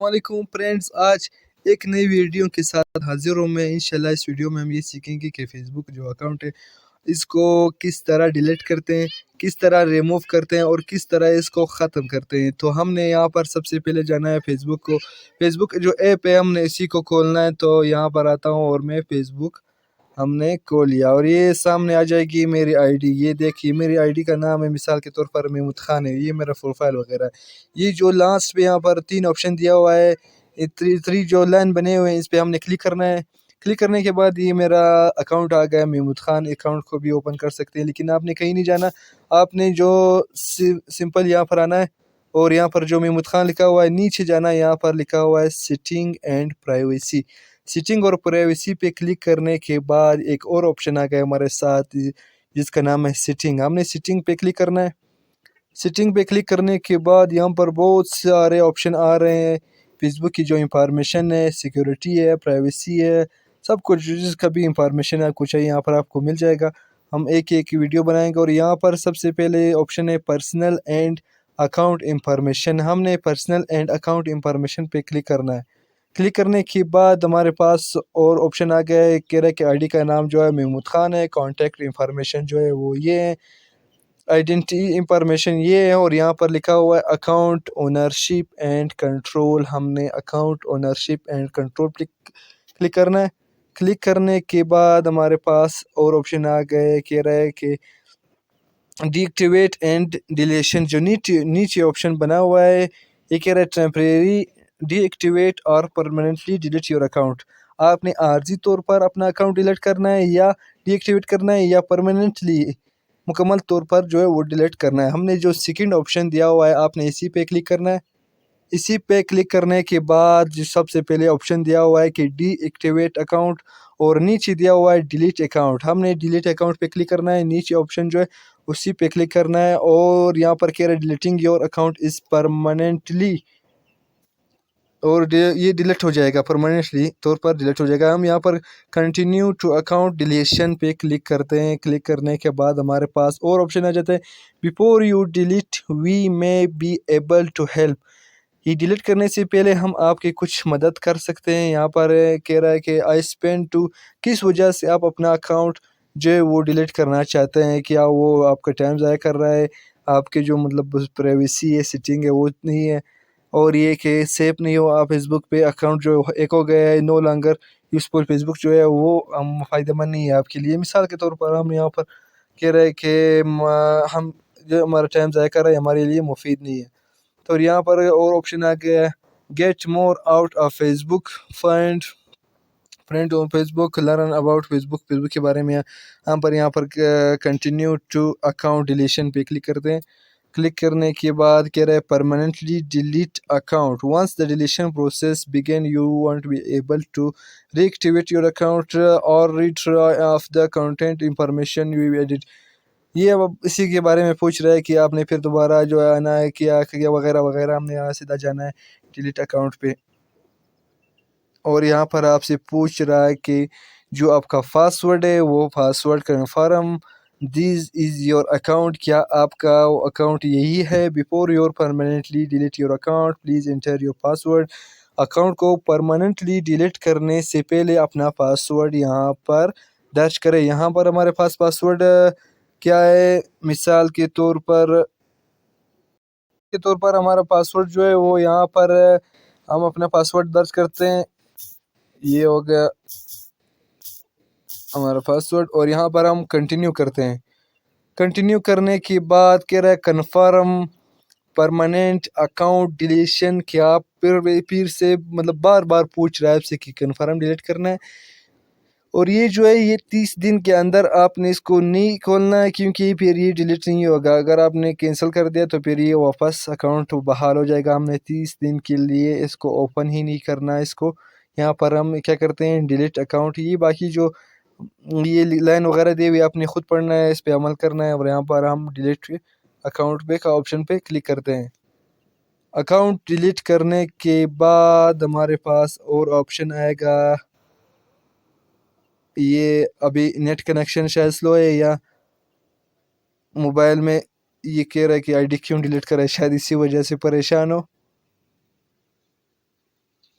वालेकुम फ्रेंड्स, आज एक नई वीडियो के साथ हाजिर हूँ मैं। इंशाल्लाह इस वीडियो में हम ये सीखेंगे कि फेसबुक जो अकाउंट है इसको किस तरह डिलीट करते हैं, किस तरह रिमूव करते हैं और किस तरह इसको ख़त्म करते हैं। तो हमने यहाँ पर सबसे पहले जाना है फेसबुक को। फेसबुक जो ऐप है हमने इसी को खोलना है। तो यहाँ पर आता हूँ और मैं फेसबुक हमने खोल लिया और ये सामने आ जाएगी मेरी आईडी। ये देखिए मेरी आईडी का नाम है, मिसाल के तौर पर महमूद खान है, ये मेरा प्रोफाइल वगैरह है। ये जो लास्ट पे यहाँ पर 3 ऑप्शन दिया हुआ है, ये थ्री जो लाइन बने हुए हैं, इस पे हमने क्लिक करना है। क्लिक करने के बाद ये मेरा अकाउंट आ गया। महमूद खान अकाउंट को भी ओपन कर सकते हैं, लेकिन आपने कहीं नहीं जाना। आपने जो सिंपल यहाँ पर आना है और यहाँ पर जो महमूद खान लिखा हुआ है नीचे जाना है। यहाँ पर लिखा हुआ है सेटिंग एंड प्राइवेसी। सेटिंग और प्राइवेसी पे क्लिक करने के बाद एक और ऑप्शन आ गया हमारे साथ जिसका नाम है सेटिंग। हमने सेटिंग पे क्लिक करना है। सेटिंग पे क्लिक करने के बाद यहाँ पर बहुत सारे ऑप्शन आ रहे हैं। फेसबुक की जो इंफॉर्मेशन है, सिक्योरिटी है, प्राइवेसी है, सब कुछ जिसका भी इंफॉर्मेशन आपको चाहिए यहाँ पर आपको मिल जाएगा। हम एक एक वीडियो बनाएंगे और यहाँ पर सबसे पहले ऑप्शन है पर्सनल एंड अकाउंट इंफॉर्मेशन। हमने पर्सनल एंड अकाउंट इंफॉर्मेशन पे क्लिक करना है। क्लिक करने के बाद हमारे पास और ऑप्शन आ गया है। कह रहा है कि आईडी का नाम जो है महमूद खान है, कॉन्टैक्ट इंफॉर्मेशन जो है वो ये है, आइडेंटिटी इंफॉर्मेशन ये है और यहाँ पर लिखा हुआ है अकाउंट ओनरशिप एंड कंट्रोल। हमने account ownership and control click करना है। क्लिक करने के बाद हमारे पास और ऑप्शन आ गए। कह रहा है कि डीएक्टिवेट एंड डिलीशन, जो नीचे नीचे ऑप्शन बना हुआ है ये कह रहा है टेम्परेरी डीएक्टिवेट और परमानेंटली डिलीट योर अकाउंट। आपने आर्जी तौर पर अपना अकाउंट डिलीट करना है या डीएक्टिवेट करना है या परमानेंटली मुकम्मल तौर पर जो है वो डिलीट करना है। हमने जो सेकंड ऑप्शन दिया हुआ है आपने इसी पे क्लिक करना है। इसी पे क्लिक करने के बाद जो सबसे पहले ऑप्शन दिया हुआ है कि डीएक्टिवेट अकाउंट और नीचे दिया हुआ है डिलीट अकाउंट। हमने डिलीट अकाउंट पे क्लिक करना है। नीचे ऑप्शन जो है उसी पे क्लिक करना है और यहाँ पर कह रहा है deleting your account is permanently, और ये डिलीट हो जाएगा, परमानेंटली तौर पर डिलीट हो जाएगा। हम यहाँ पर कंटिन्यू टू अकाउंट डिलीशन पे क्लिक करते हैं। क्लिक करने के बाद हमारे पास और ऑप्शन आ जाता है before you delete we may be able to help. ये डिलीट करने से पहले हम आपकी कुछ मदद कर सकते हैं। यहाँ पर कह रहा है कि आई स्पेंड टू, किस वजह से आप अपना अकाउंट जो है वो डिलीट करना चाहते हैं। क्या वो आपका टाइम ज़ाया कर रहा है, आपके जो मतलब प्राइवेसी है, सेटिंग है वो नहीं है, और ये कि सेफ नहीं हो आप फेसबुक पे, अकाउंट जो एक हो गया है नो लॉन्गर यूजफुल, फेसबुक जो है वो हम फ़ायदेमंद नहीं है आपके लिए। मिसाल के तौर पर हम यहाँ पर कह रहे हैं कि हम जो हमारा टाइम ज़ाया कर रहा है हमारे लिए मुफीद नहीं है। तो यहाँ पर और ऑप्शन आ गया है get more out of Facebook, find friend on Facebook, learn about Facebook, Facebook के बारे में हम पर यहाँ पर कंटिन्यू टू अकाउंट डिलीशन पे क्लिक करते हैं। क्लिक करने के बाद कह रहा है permanently delete account once the deletion process begin you won't be able to reactivate your account और retry of the content information you edit. ये अब इसी के बारे में पूछ रहा है कि आपने फिर दोबारा जो है आना है क्या वगैरह वगैरह। हमने यहाँ सीधा जाना है डिलीट अकाउंट पे और यहाँ पर आपसे पूछ रहा है कि जो आपका पासवर्ड है वो password confirm this is your account, क्या आपका अकाउंट यही है। Before your permanently delete your account please enter your password. Account को परमानेंटली डिलीट करने से पहले अपना पासवर्ड यहाँ पर दर्ज करें। यहाँ पर हमारे पास पासवर्ड क्या है, मिसाल के तौर पर हमारा पासवर्ड जो है वो यहाँ पर हम अपना पासवर्ड दर्ज करते हैं। ये हो गया हमारा पासवर्ड और यहाँ पर हम कंटिन्यू करते हैं। कंटिन्यू करने के बाद कह रहा है कन्फर्म परमानेंट अकाउंट डिलीशन। क्या फिर से मतलब बार बार पूछ रहा है आपसे कि कन्फर्म डिलीट करना है। और ये जो है ये 30 दिन के अंदर आपने इसको नहीं खोलना है, क्योंकि फिर ये डिलीट नहीं होगा। अगर आपने कैंसिल कर दिया तो फिर ये वापस अकाउंट बहाल हो जाएगा। हमने 30 दिन के लिए इसको ओपन ही नहीं करना है इसको। यहाँ पर हम क्या करते हैं डिलीट अकाउंट। ये बाकी जो ये लाइन वगैरह दी हुई आपने खुद पढ़ना है, इस पर अमल करना है और यहाँ पर हम डिलीट अकाउंट पे का ऑप्शन पे क्लिक करते हैं। अकाउंट डिलीट करने के बाद हमारे पास और ऑप्शन आएगा। ये अभी नेट कनेक्शन शायद स्लो है या मोबाइल में ये कह रहा है कि आईडी क्यों डिलीट करे, शायद इसी वजह से परेशान हो।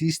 30